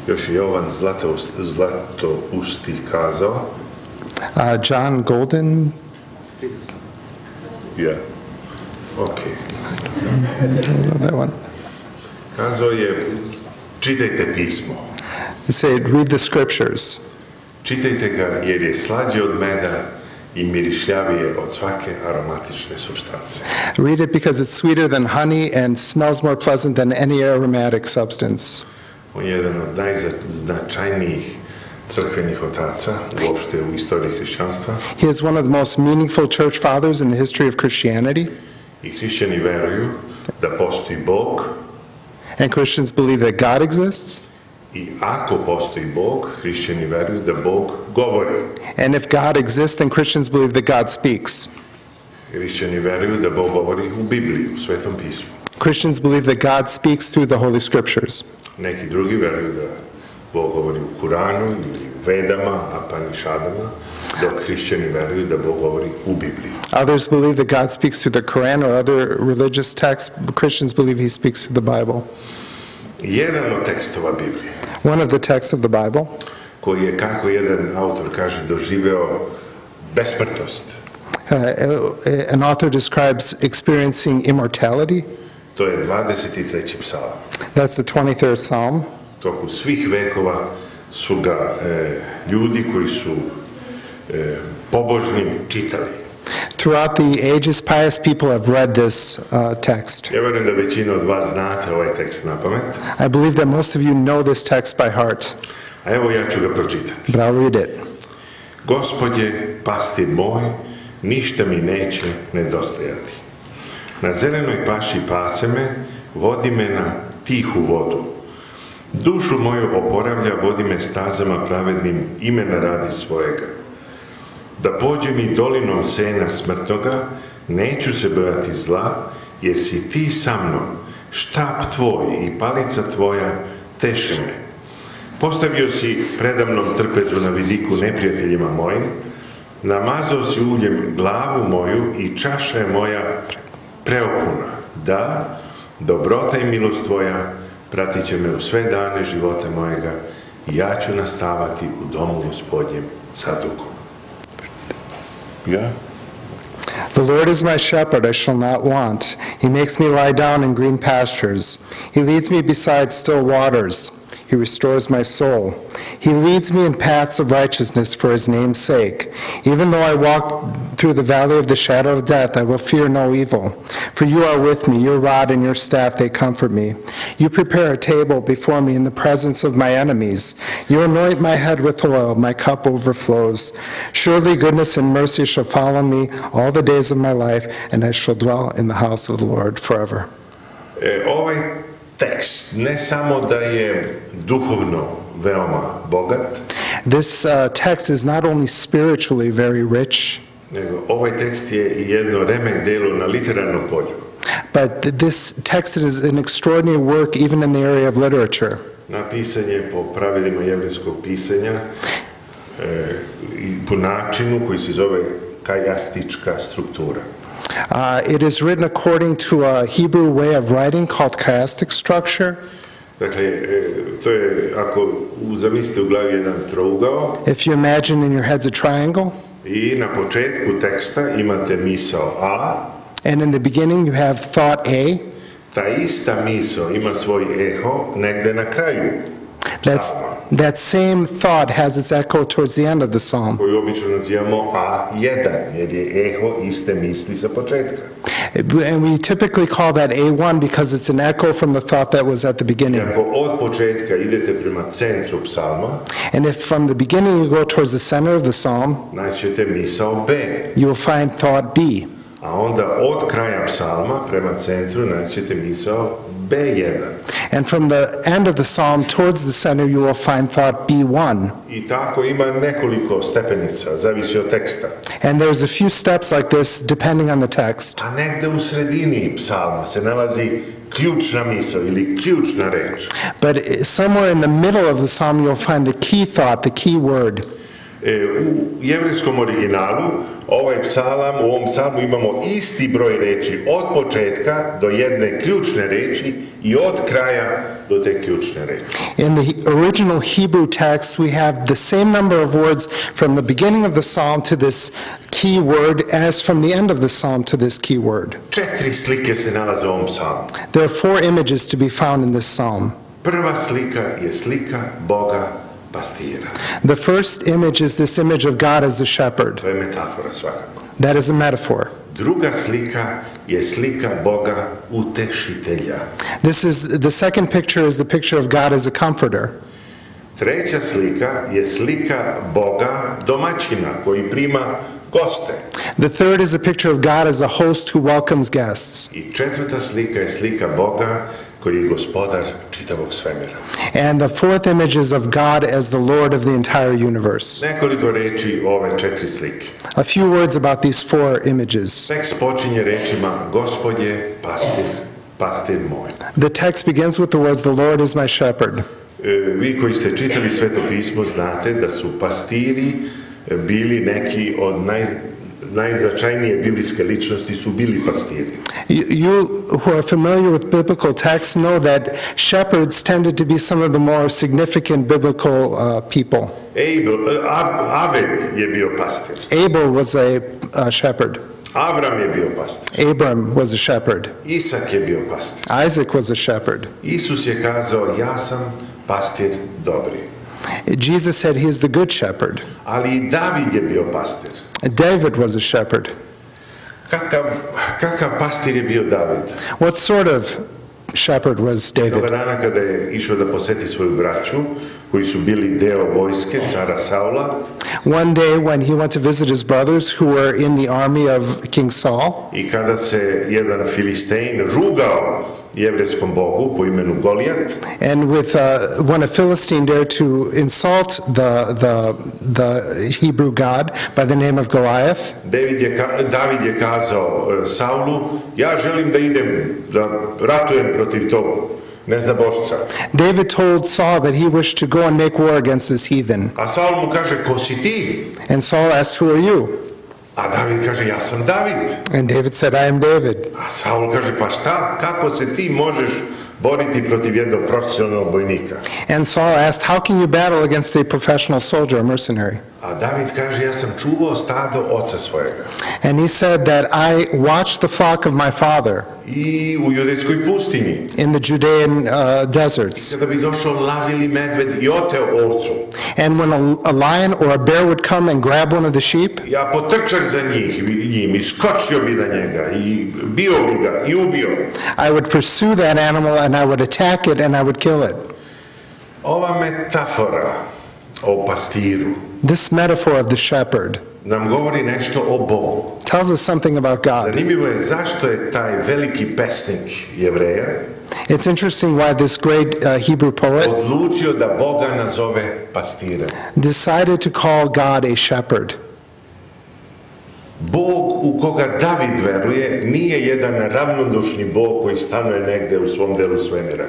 Još je Jovan Zlatousti kazao. John Golden. Yeah. Okay. I know that one. Kazao je, čitajte pismo. He said, read the scriptures. Čitajte ga jer je slađe od meda I mirišljavije od svake aromatične supstance. Read it because it's sweeter than honey and smells more pleasant than any aromatic substance. On je jedan od najznačajnijih crkvenih otaca uopšte u istoriji hrišćanstva. He is one of the most meaningful church fathers in the history of Christianity. I hrišćani veruju da postoji Bog. And Christians believe that God exists. I ako postoji Bog, hrišćani veruju da Bog govori. And if God exists, then Christians believe that God speaks. Hrišćani veruju da Bog govori u Bibliji, u Svetom pismu. Christians believe that God speaks through the Holy Scriptures. Neki drugi veruju da Bog govori u Kuranu ili u Vedama, Apanišadama, dok hrišćani veruju da Bog govori u Bibliji. Others believe that God speaks through the Quran or other religious texts. Christians believe he speaks through the Bible. Jedan od tekstova Biblije, one of the texts of the Bible, koji je, kako jedan autor kaže, doživeo besmrtnost. An author describes experiencing immortality. To je 23. psalam. That's the 23rd Psalm. Toku svih vekova su ga ljudi koji su pobožni čitali. Throughout the ages, pious people have read this text. Ja verujem da većina od vas znate ovaj tekst na pamet. I believe that most of you know this text by heart. A evo ja ću ga pročitati. But I'll read it. Gospodje, pastir moj, ništa mi neće nedostajati. Na zelenoj paši pase me, vodi me na tihu vodu. Dušu moju oporavlja, vodi me stazama pravednim, imena radi svojega. Da pođem i dolinom sena smrtnoga, neću se bojati zla, jer si ti sa mnom, štap tvoj i palica tvoja teše me. Postavio si predamnom trpezu na vidiku neprijateljima mojim, namazao si uljem glavu moju i čaša je moja preopuna. Da, dobrota i milost tvoja pratit će me u sve dane života mojega i ja ću nastavati u domu Gospodnjem sa duhom. Yeah. The Lord is my shepherd, I shall not want. He makes me lie down in green pastures. He leads me beside still waters. He restores my soul. He leads me in paths of righteousness for his name's sake. Even though I walk through the valley of the shadow of death, I will fear no evil. For you are with me, your rod and your staff, they comfort me. You prepare a table before me in the presence of my enemies. You anoint my head with oil, my cup overflows. Surely goodness and mercy shall follow me all the days of my life, and I shall dwell in the house of the Lord forever. Ovaj tekst ne samo da je duhovno veoma bogat. This text is not only spiritually very rich, nego ovaj tekst je i jedno remek delo na literarnom polju. But this text is an extraordinary work even in the area of literature. Napisan je po pravilima jevrejskog pisanja i po načinu koji se zove kajastička struktura. It is written according to a Hebrew way of writing called chiastic structure. Dakle, to je, ako zamislite u glavi jedan trougao, if you imagine in your head's a triangle, i na početku teksta imate misao A, and in the beginning you have thought A, ta ista misao ima svoj eho negde na kraju. That same thought has its echo towards the end of the psalm. Koju obično nazivamo A1, jer je eho iste misli sa početka. And we typically call that A1 because it's an echo from the thought that was at the beginning. Ako od početka idete prema centru psalma, and if from the beginning you go towards the center of the psalm, naćete misao B. You will find thought B. A onda od kraja psalma prema centru naćete misao B1. And from the end of the psalm towards the center you will find thought B1. I tako ima nekoliko stepenica, zavisi od teksta. And there's a few steps like this depending on the text. A negde u sredini psalma se nalazi ključna misao ili ključna reč. But somewhere in the middle of the psalm you'll find the key thought, the key word. U jevrejskom originalu u ovom psalmu imamo isti broj reči od početka do jedne ključne reči i od kraja do te ključne reči. In the original Hebrew text, we have the same number of words from the beginning of the psalm to this key word as from the end of the psalm to this key word. 4 slike se nalaze u ovom psalmu. There are 4 images to be found in this psalm. Prva slika je slika Boga pastira. The first image is this image of God as the shepherd. To je metafora svakako. That is a metaphor. Druga slika je slika Boga utešitelja. The second picture is the picture of God as a comforter. Treća slika je slika Boga domaćina koji prima goste. The third is a picture of God as a host who welcomes guests. I četvrta slika je slika Boga koji je gospodar čitavog svemira. And the fourth image is of God as the Lord of the entire universe. Nekoliko reči o ove 4 slike. A few words about these 4 images. Tekst počinje rečima Gospod je pastir, pastir moj. The text begins with the words, "The Lord is my shepherd." Vi koji ste čitali Sveto pismo znate da su pastiri bili neki od najznačajnije biblijske ličnosti su bili pastiri. You who are familiar with biblical texts know that shepherds tended to be some of the more significant biblical people. Aved je bio pastir. Abel was a shepherd. Avram je bio pastir. Abram was a shepherd. Isak je bio pastir. Isaac was a shepherd. Isus je kazao, ja sam pastir dobri. Jesus said he is the good shepherd. Ali i David je bio pastir. David was a shepherd. Kakav pastir je bio David? What sort of shepherd was David? Toga dana kada je išao da poseti svoju braću, koji su bili deo vojske cara Saula. One day when he went to visit his brothers who were in the army of King Saul. I kada se jedan Filistein rugao jevrejskom bogu po imenu Golijat. And when a Philistine dared to insult the Hebrew God by the name of Goliath. David je kazao Saulu, ja želim da idem da ratujem protiv tog neznabošca. David told Saul that he wished to go and make war against this heathen. A Saul mu kaže, ko si ti? And Saul asked, who are you? A David kaže, ja sam David. And David said, I am David. A Saul kaže, pa šta, kako se ti možeš boriti protiv jednog profesionalnog bojnika? And Saul asked, how can you battle against a professional soldier, a mercenary? A David kaže, ja sam čuvao stado oca svojega. And he said that I watched the flock of my father. I u judejskoj pustinji. In the Judean deserts. Kada bi došao lav ili medved i oteo ovcu. And when a lion or a bear would come and grab one of the sheep. Ja potrčak za njim i skočio bi na njega i bio bi ga i ubio. I would pursue that animal and I would attack it and I would kill it. Ova metafora o pastiru. This metaphor of the shepherd nam govori nešto o Bogu. Tells us something about God. Zanimljivo je zašto je taj veliki pesnik Jevreja It's interesting why this great Hebrew poet odlučio da Boga nazove pastirem. Decided to call God a shepherd. Bog u koga David veruje nije jedan ravnodušni Bog koji stanuje negde u svom delu svemira.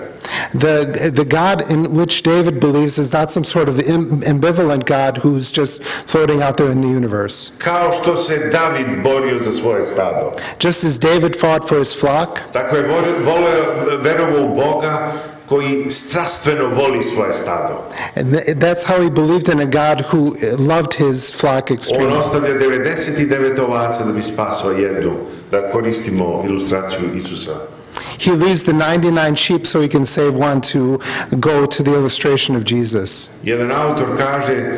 The God in which David believes is not some sort of ambivalent God who's just floating out there in the universe. Kao što se David borio za svoje stado. Just as David fought for his flock. Tako je verovao u Boga koji strastveno voli svoje stado. And that's how he believed in a God who loved his flock extremely. On ostavlja 99 ovaca da bi spasao jednu, da koristimo ilustraciju Isusa. He leaves the 99 sheep so he can save one to go to the illustration of Jesus. Jedan autor kaže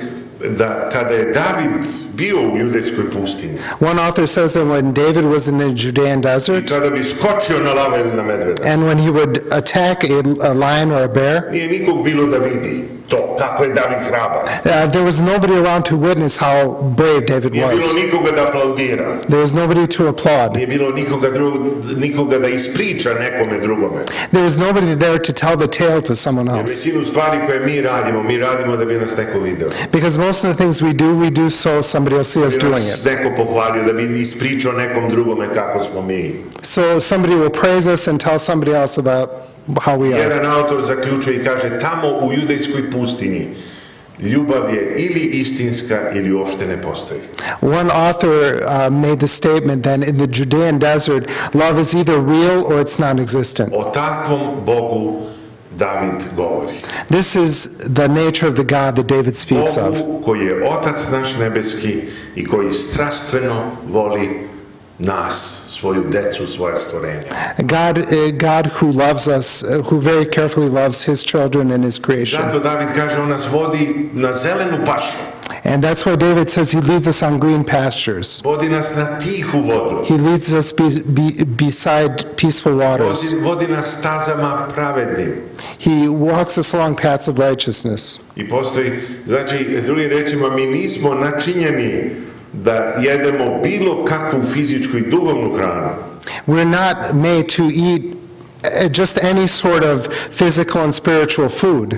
da kada je David bio u judejskoj pustinji. One author says that when David was in the Judean desert, kada bi skočio na lava ili na medveda, and when he would attack a lion or a bear, nije nikog bilo da vidi to kako je David hrabar. There was nobody around to witness how brave David Nije bilo was. nikoga da aplaudira. There was nobody to applaud. Nije bilo nikoga da ispriča nekome drugome. There was nobody there to tell the tale to someone Jer else. većinu stvari koje mi radimo da bi nas neko video. Because most of the things we do so somebody will see us Da bi doing nas it. neko pohvalio, da bi ispričao nekom drugome kako smo mi. So somebody will praise us and tell somebody else about how we are. Jedan autor zaključuje i kaže, tamo u judejskoj pustinji Ljubav je ili istinska ili uopšte ne postoji. One author made the statement that in the Judean desert, love is either real or it's non-existent. O takvom Bogu David govori. This is the nature of the God that David speaks of. Bogu koji je Otac naš nebeski i koji strastveno voli nas, svoju decu, svoja stvorenja. God who loves us, who very carefully loves his children and his creation. Zato David kaže, on nas vodi na zelenu pašu. And that's why David says he leads us on green pastures. Vodi nas na tihu vodu. He leads us beside peaceful waters. Vodi nas stazama pravednim. He walks us along paths of righteousness. I postoji, znači, s drugim rečima, mi nismo načinjeni da jedemo bilo kakvu fizičku i duhovnu hranu. We're not made to eat just any sort of physical and spiritual food.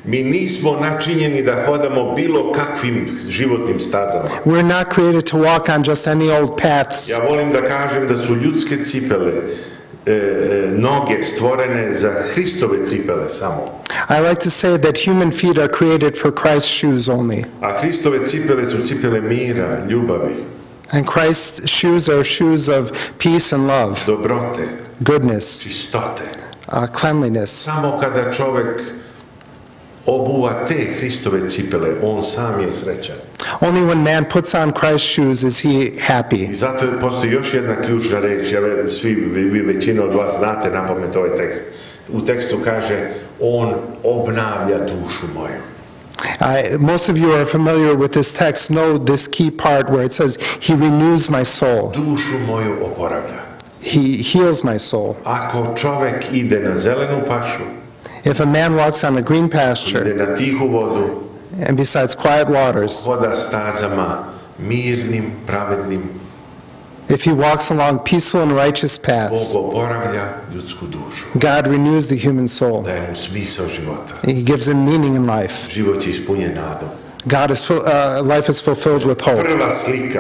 Mi nismo načinjeni da hodamo bilo kakvim životnim stazama. We're not created to walk on just any old paths. Ja volim da kažem da su ljudske cipele, noge stvorene za Hristove cipele samo. I like to say that human feet are created for Christ's shoes only. A Hristove cipele su cipele mira, ljubavi. And Christ's shoes are shoes of peace and love, Dobrote, goodness, čistote. cleanliness. Samo kada čovek obuva te Hristove cipele, on sam je srećan. Only when man puts on Christ's shoes is he happy. I zato postoji još jedna ključna reč, vi većina od vas znate napamet ovaj tekst. U tekstu kaže, on obnavlja dušu moju. Most of you are familiar with this text, know this key part where it says, he renews my soul. Dušu moju oporavlja. He heals my soul. Ako čovek ide na zelenu pašu, If a man walks on a green pasture ide na tihu vodu, and besides quiet waters, hoda stazama mirnim, pravednim, if he walks along peaceful and righteous paths, Bog oporavlja ljudsku dušu. God renews the human soul. Daje mu smisao života. He gives him meaning in life. Život je ispunjen nadom. Life is fulfilled with hope. Prva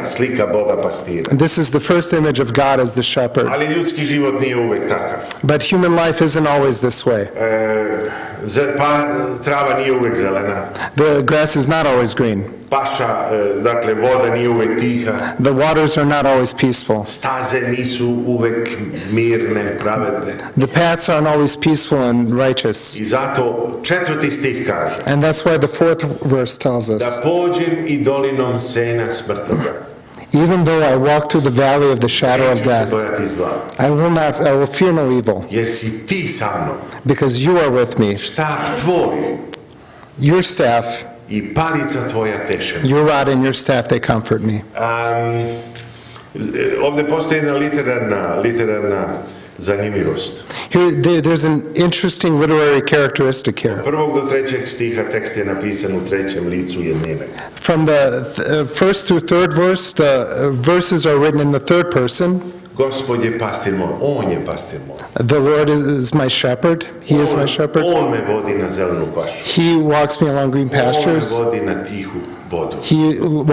slika Boga pastira. And this is the first image of God as the shepherd. Ali ljudski život nije uvek takav. But human life isn't always this way. Trava nije uvek zelena. The grass is not always green. Paša, dakle voda nije uvek tiha. The waters are not always peaceful. Staze nisu uvek mirne, pravedne. The paths aren't always peaceful and righteous. I zato 4. stih kaže, And that's why the 4th verse tells us, da pođem i dolinom sena smrtnoga, even though I walk through the valley of the shadow of neću se death, bojati zla, I will fear no evil, jer si ti sa mnom. because you are with me. Štap tvoj Your staff, i palica tvoja teše me. your rod and your staff, they comfort me. Ovde postoji jedna literarna zanimljivost. There's an interesting literary characteristic here. 1. do 3. stiha tekst je napisan u trećem licu jednine. From the first through third verse, the verses are written in the third person. Gospod je pastir moj, on je pastir moj. The Lord is my shepherd. He is my shepherd. On me vodi na zelenu pašu. He walks me along green pastures. On me vodi na tihu vodu. He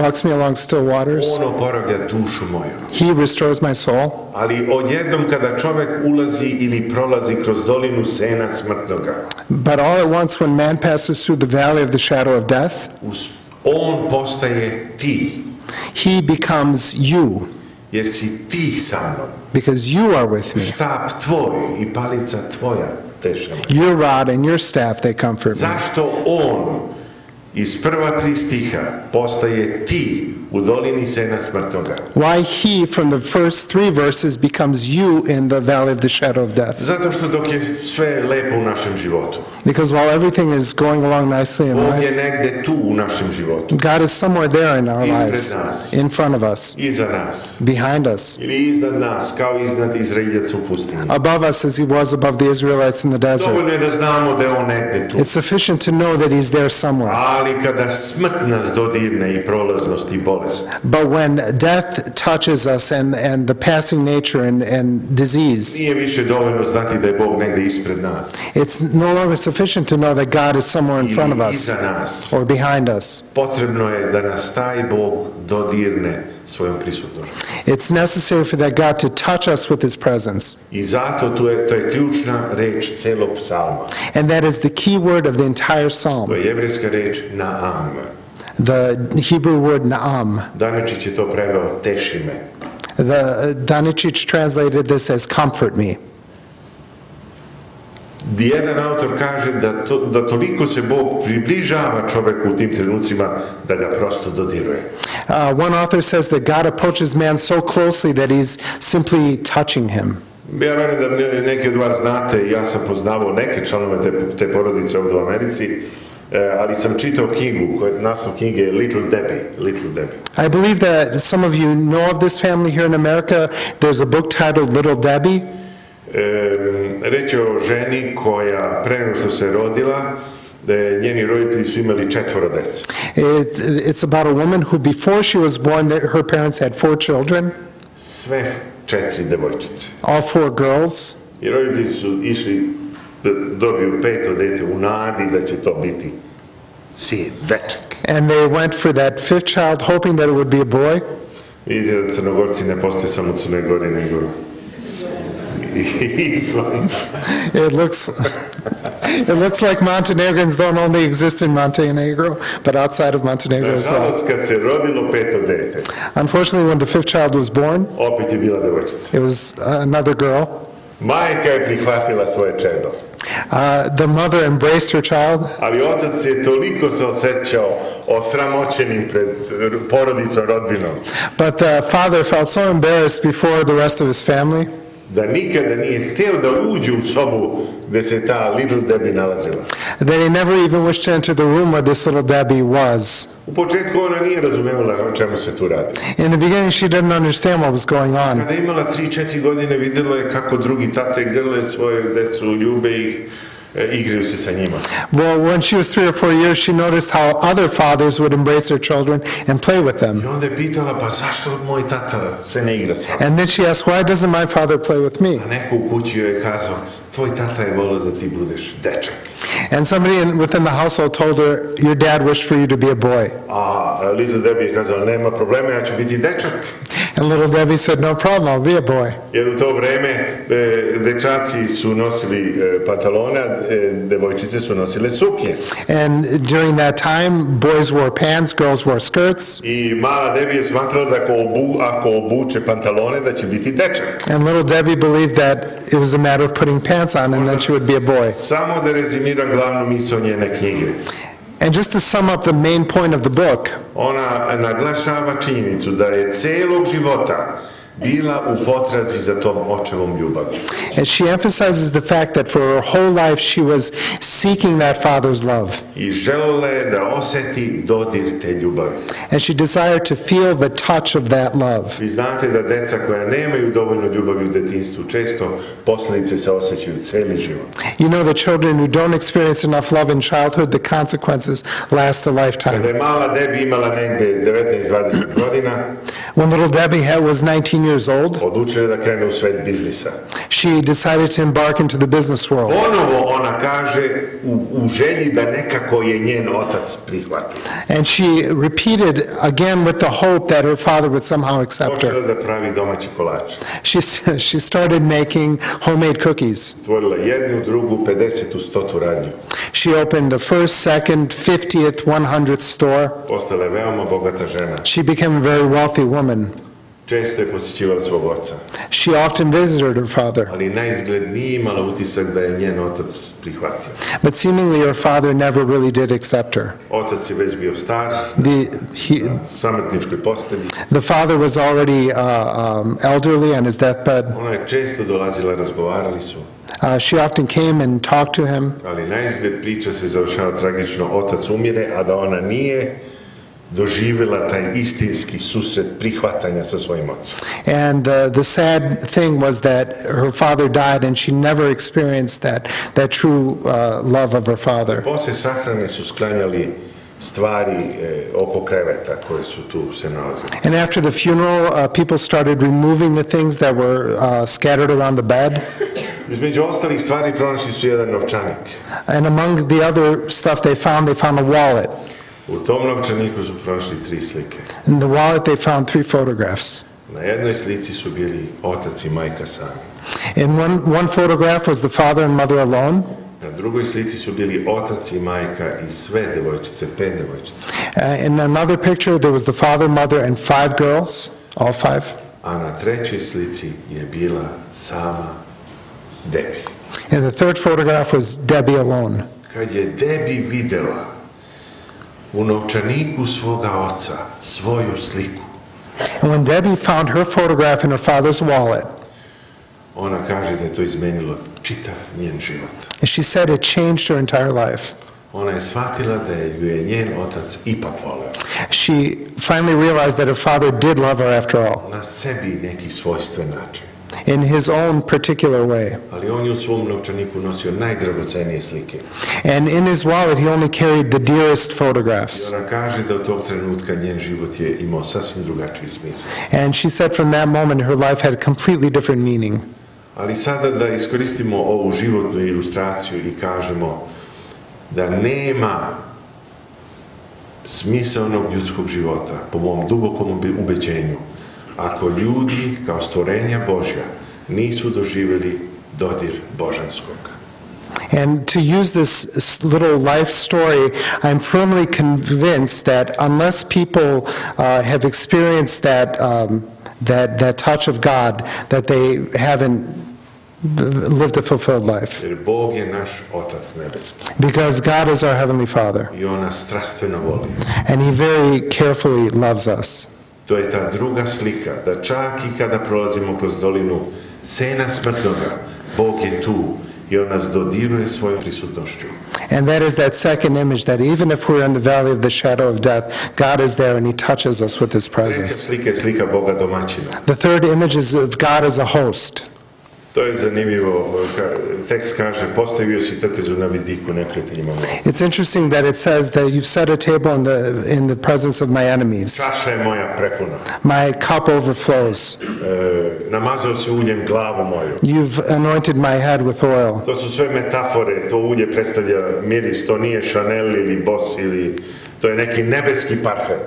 walks me along still waters. On oporavlja dušu moju. He restores my soul. Ali odjednom kada čovek ulazi ili prolazi kroz dolinu sena smrtnoga, But all at once, when man passes through the valley of the shadow of death, on postaje ti, he becomes you, jer si ti sa mnom. because you are with me. Štap tvoj i palica tvoja teše me. Your rod and your staff, they comfort me. Zašto on iz prva 3 stiha postaje ti u dolini sena smrtnoga? Why he, from the first 3 verses, becomes you in the valley of the shadow of death? Zato što dok je sve lepo u našem životu, Because while everything is going along nicely in Bog je life, negde tu u našem životu, God is somewhere there in our Ispred lives, nas. in front of us, iza nas behind us, ili iznad nas, kao iznad Izraeljaca u pustinji. above us as he was above the Israelites in the desert. Dovoljno je da znamo da je on negde tu. It's sufficient to know that he's there somewhere. Ali kada smrt nas dodirne i prolaznost i bolest, But when death touches us and the passing nature and disease, nije više dovoljno znati da je Bog negde ispred nas it's no longer sufficient to know that God is somewhere in front of ili us iza nas. or behind us. Potrebno je da nas taj Bog dodirne svojom prisutnošću. It's necessary for that God to touch us with His presence. I zato to je ključna reč celog psalma. And that is the key word of the entire To psalm. je jevrejska reč naam. The Hebrew word naam. Daničić je to preveo teši me. The Daničić translated this as comfort me. Jedan autor kaže da toliko se Bog približava čoveku u tim trenucima da ga prosto dodiruje. One author says that God approaches man so closely that He's simply touching him. Ja verujem da neki od vas znate, ja sam poznavao neke članove te porodice ovdje u Americi, ali sam čitao knjigu, naslov knjige je Little Debbie. I believe that some of you know of this family here in America. There's a book titled Little Debbie. Reč je o ženi koja pre nego što se rodila, njeni roditelji su imali 4 dece. It's about a woman who, before she was born, her parents had 4 children. Sve 4 devojčice. All 4 girls. I roditelji su išli da dobiju 5. dete u nadi da će to biti sin, dečak. And they went for that 5th child, hoping that it would be a boy. Vidite da Crnogorci ne postoje samo u Crnoj Gori, nego izvan. It looks like Montenegrins don't only exist in Montenegro, but outside of Montenegro as well. Nažalost, kad se rodilo 5. dete, Unfortunately, when the 5th child was born, opet je bila devojčica. it was another girl. Majka je prihvatila svoje čedo. The mother embraced her child, Ali otac je toliko se osjećao osramoćenim pred porodicom, rodbinom, but the father felt so embarrassed before the rest of his family da nikada nije htio da uđe u sobu gde se ta Little Debbie nalazila. that he never even wished to enter the room where this little Debbie was. U početku ona nije razumela o čemu se tu radi. In the beginning, she didn't understand what was going on. Kada je imala 3-4 godine, vidjela je kako drugi tate grle svoje decu, ljube ih, igraju se sa njima. Well, when she was 3 or 4 years, she noticed how other fathers would embrace their children and play with them. I onda je pitala, pa zašto moj tata se ne igra sa mnom? And then she asked, why doesn't my father play with me? A neko u kući joj je kazao, tvoj tata je volio da ti budeš dečak. And somebody within the household told her, your dad wished for you to be a boy. A Little Debbie je kazala, nema problema, ja ću biti dečak. And little Debbie said, no problem, I'll be a boy. Jer u to vreme dečaci su nosili pantalone, a devojčice su nosile suknje. And during that time, boys wore pants, girls wore skirts. I mala Debbie je smatrala da ako obuče pantalone da će biti dečak. And little Debbie believed that it was a matter of putting pants on and then she would be a boy. Samo da rezimiram glavnu misao njene knjige. And just to sum up the main point of the book, Ona naglašava činjenicu da je celog života bila u potrazi za tom očevom ljubavi. and she emphasizes the fact that for her whole life she was seeking that father's love. I želela je da oseti dodir te ljubavi. And she desired to feel the touch of that love. Vi znate da deca koja nemaju dovoljno ljubavi u detinjstvu često posledice se osjećaju celi život. You know, the children who don't experience enough love in childhood, the consequences last a lifetime. Kada je mala Debbie imala negde 19-20 godina, When little Debbie was 19 years old, odlučila je da krene u svet biznisa. she decided to embark into the business world. Ponovo ona kaže u želji da nekako je njen otac prihvati. And she repeated again with the hope that her father would somehow accept Počela her. da pravi domaće kolače. She started making homemade cookies. Stvorila jednu, drugu, 50. 100. radnju. She opened a first, second, 50th, 100th store. Postala je veoma bogata žena. She became a very wealthy woman. Često je posjećivala svog oca, She often visited her father, ali naizgled nije imala utisak da je njen otac prihvatio. but seemingly her father never really did accept her. Otac je već bio star, samrtničkoj postelji. The father was already elderly on his deathbed. Ona je često dolazila, razgovarali su, She often came and talked to him, ali naizgled priča se završava tragično. Otac umire, a da ona nije doživjela taj istinski susret prihvatanja sa svojim ocem. and the sad thing was that her father died and she never experienced that true love of her father. Posle sahrane su sklanjali stvari oko kreveta koje su tu se nalazile. And after the funeral, people started removing the things that were scattered around the bed. Između ostalih stvari pronašli su jedan novčanik. And among the other stuff they found a wallet. U tom novčaniku su pronašli 3 slike. In the wallet they found 3 photographs. Na jednoj slici su bili otac i majka sami. In one photograph was the father and mother alone. Na drugoj slici su bili otac i majka i sve devojčice, 5 devojčica. In another picture, there was the father, mother, and 5 girls, all 5. A na trećoj slici je bila sama Debbie. And the third photograph was Debbie alone. Kad je Debbie videla u novčaniku svoga oca svoju sliku, And when Debbie found her photograph in her father's wallet, ona kaže da je to izmenilo čitav njen život. she said it changed her entire life. Ona je shvatila da ju je njen otac ipak voleo. She finally realized that her father did love her after all, Na sebi neki svojstven način. in his own particular way. Ali on je u svom novčaniku nosio najdragocenije slike. And in his wallet, he only carried the dearest I photographs. ona kaže da od tog trenutka njen život je imao sasvim drugačiji smisao. And she said from that moment, her life had a completely different meaning. Ali sada da iskoristimo ovu životnu ilustraciju i kažemo da nema smisaonog ljudskog života, po mom dubokom ubeđenju, ako ljudi kao stvorenja Božja nisu doživjeli dodir božanskog. And to use this little life story, I'm firmly convinced that unless people have experienced that touch of God, that they haven't lived a fulfilled life. Jer Bog je naš Otac nebeski. Because God is our Heavenly Father, I on nas strastveno voli. and He very carefully loves us. To je ta druga slika, da čak i kada prolazimo kroz dolinu sena smrtnoga, Bog je tu i on nas dodiruje svojom prisutnošću. And that is that second image, that even if we're in the valley of the shadow of death, God is there and He touches us with His Treća presence. slika je slika Boga domaćina. The third image is of God as a host. To je zanimljivo. Tekst kaže, postavio si trpezu na vidiku neprijateljima mojim. It's interesting that it says that you've set a table in the presence of my enemies. Čaša je moja prepuna. My cup overflows. Namazao si uljem glavu moju. You've anointed my head with oil. To su sve metafore, to ulje predstavlja miris, to nije Chanel ili Boss ili to je neki nebeski parfem.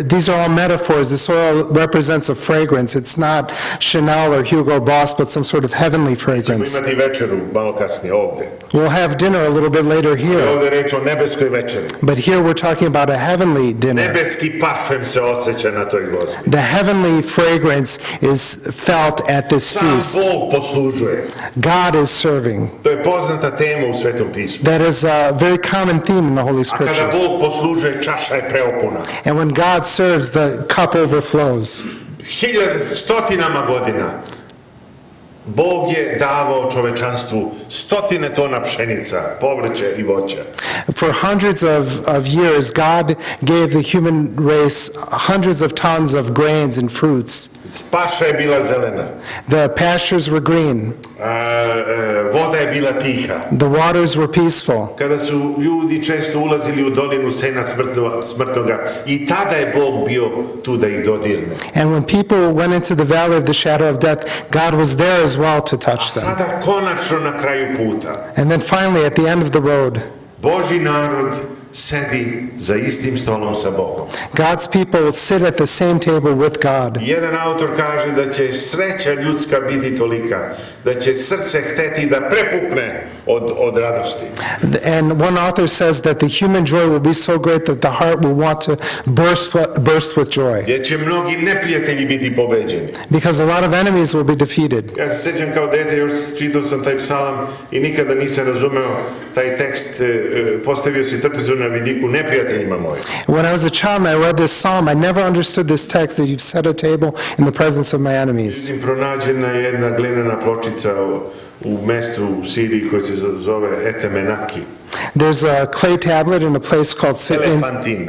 These are all metaphors. This oil represents a fragrance. It's not Chanel or Hugo Boss, but some sort of heavenly Ćemo fragrance. imati večeru malo kasnije ovdje. We'll have dinner a little bit later here, Ovdje je reč o nebeskoj večeri. but here we're talking about a heavenly dinner. Nebeski parfem se osjeća na toj gozbi. The heavenly fragrance is felt at this Sam feast. Bog poslužuje. God is serving. To je poznata tema u Svetom pismu. That is a very common theme in the Holy A kada Scriptures. Bog poslužuje, čaša je preopuna. And when God serves, the cup overflows. Stotinama godina Bog je davao čovečanstvu 100 tona pšenica, povrće i voća. For hundreds of years, God gave the human race hundreds of tons of grains and fruits. Paša je bila zelena. The pastures were green. Voda je bila tiha. The waters were peaceful. Kada su ljudi često ulazili u dolinu sena smrtnoga, i tada je Bog bio tu da ih dodirne. And when people went into the valley of the shadow of death, God was there as well to A touch them. sada konačno na kraju puta And then finally, at the end of the road, Božji narod sedi za istim stolom sa Bogom. God's people sit at the same table with God. Jedan autor kaže da će sreća ljudska biti tolika, da će srce hteti da prepukne od radosti. And one author says that the human joy will be so great that the heart will want to burst with joy, Jer će mnogi neprijatelji biti pobeđeni. because a lot of enemies will be defeated. Ja se sjećam kao dete, još čitao sam taj psalam i nikada nisam razumeo taj tekst, postavio si trpezu na vidiku neprijateljima mojim. When I was a child and I read this psalm, I never understood this text, that you've set a table in the presence of my enemies. Međutim, pronađena je jedna glinena pločica u mestu u Siriji koji se zove Etemenaki. There's a clay tablet in a place called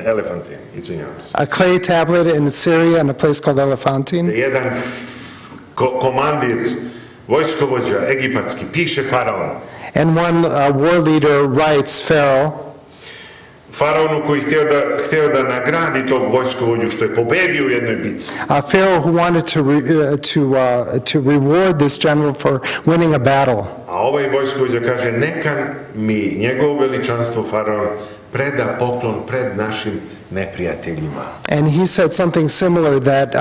Elefantin, izvinjavam se. a clay tablet in Syria in a place called Elephantine. Jedan komandir, vojskovođa egipatski, piše faraonu. And one war leader writes Pharaoh, Faraonu koji hteo da nagradi tog vojskovođu što je pobedio u jednoj bitci. Pharaoh who wanted to reward this general for winning a battle. A A ovaj vojskovođa kaže, neka mi njegovo veličanstvo faraon preda poklon pred našim neprijateljima. And he said something similar, that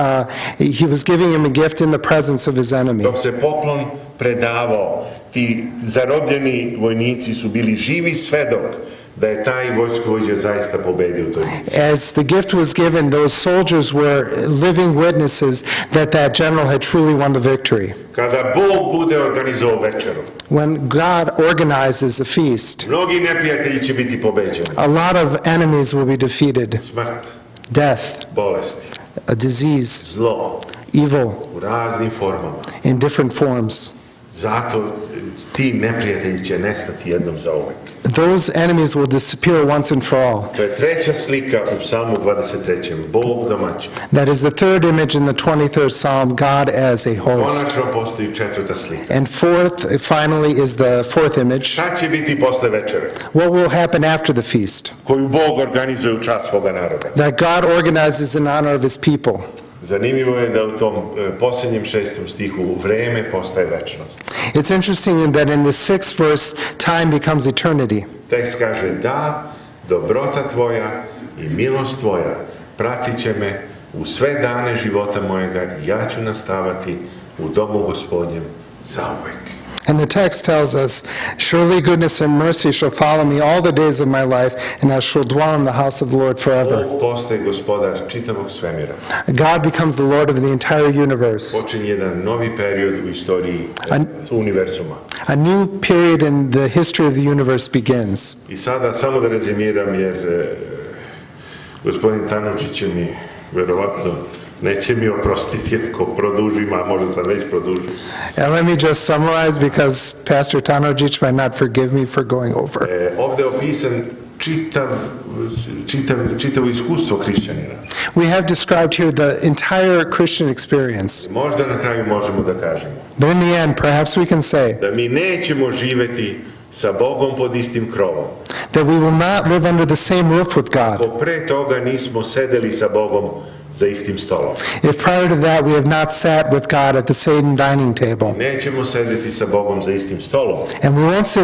he was giving him a gift in the presence of his enemy. Dok se poklon predavao, ti zarobljeni vojnici su bili živi svedok da je taj vojskovođa zaista pobedio u toj bitci. As the gift was given, those soldiers were living witnesses that that general had truly won the victory. Kada Bog bude organizovao večeru, When God organizes a feast, mnogi neprijatelji će biti pobeđeni. a lot of enemies will be defeated. Smrt, Death, bolesti, a disease, zlo evil u raznim formama. in different forms. Zato ti neprijatelji će nestati jednom zauvek. Those enemies will disappear once and for all. To je treća slika u Psalmu 23. Bog domaćin. That is the third image in the 23rd Psalm, God as a host. Konačno postoji četvrta slika. And fourth, finally, is the fourth image. Šta će biti posle večere? What will happen after the feast? Koju Bog organizuje u čast svoga naroda. That God organizes in honor of his people. Zanimljivo je da u tom posljednjem 6. stihu vreme postaje večnost. It's interesting that in the 6th verse, time becomes eternity. Tekst kaže, da, dobrota tvoja i milost tvoja pratit će me u sve dane života mojega i ja ću nastavati u domu Gospodnjem zauvek. And the text tells us, surely goodness and mercy shall follow me all the days of my life, and I shall dwell in the house of the Lord forever. Bog postaje gospodar čitavog svemira. God becomes the Lord of the entire universe. Počinje jedan novi period u istoriji univerzuma. A new period in the history of the universe begins. I sada samo da rezimiram, jer gospodin Tanučić će mi verovatno neće mi oprostiti ako produžim, a možda sam već produžio. And let me just summarize, because Pastor Tanučić might not forgive me for going over. Ovde je opisan čitavo iskustvo hrišćanina. We have described here the entire Christian experience. Možda na kraju možemo da kažemo But in the end, perhaps we can say da mi nećemo živeti sa Bogom pod istim krovom. that we will not live under the same roof with God. Ako pre toga nismo sedeli sa Bogom za istim stolom. If prior to that we have not sat with God at the same dining table, Nećemo sedeti sa Bogom za istim stolom. and we won't sit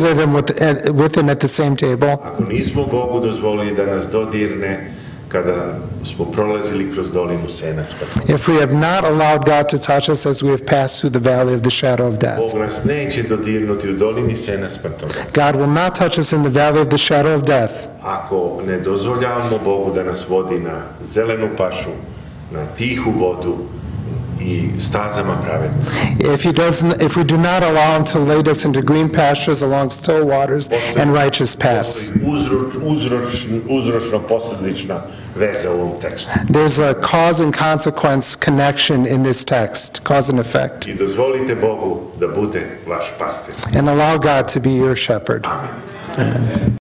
with him at the same table, Ako nismo Bogu dozvolili da nas dodirne kada smo prolazili kroz dolinu sena smrti. if we have not allowed God to touch us as we have passed through the valley of the shadow of death. Bog nas neće dodirnuti u dolini sena smrtoga. God will not touch us in the valley of the shadow of death Ako ne dozvoljavamo Bogu da nas vodi na zelenu pašu, na tihu vodu i stazama pravednosti. if we do not allow him to lead us into green pastures along still waters and righteous paths. Uzročno-posledična veza u ovom tekstu. There's a cause and consequence connection in this text, cause and effect. I dozvolite Bogu da bude vaš pastir. And allow God to be your shepherd. Amen. Amen.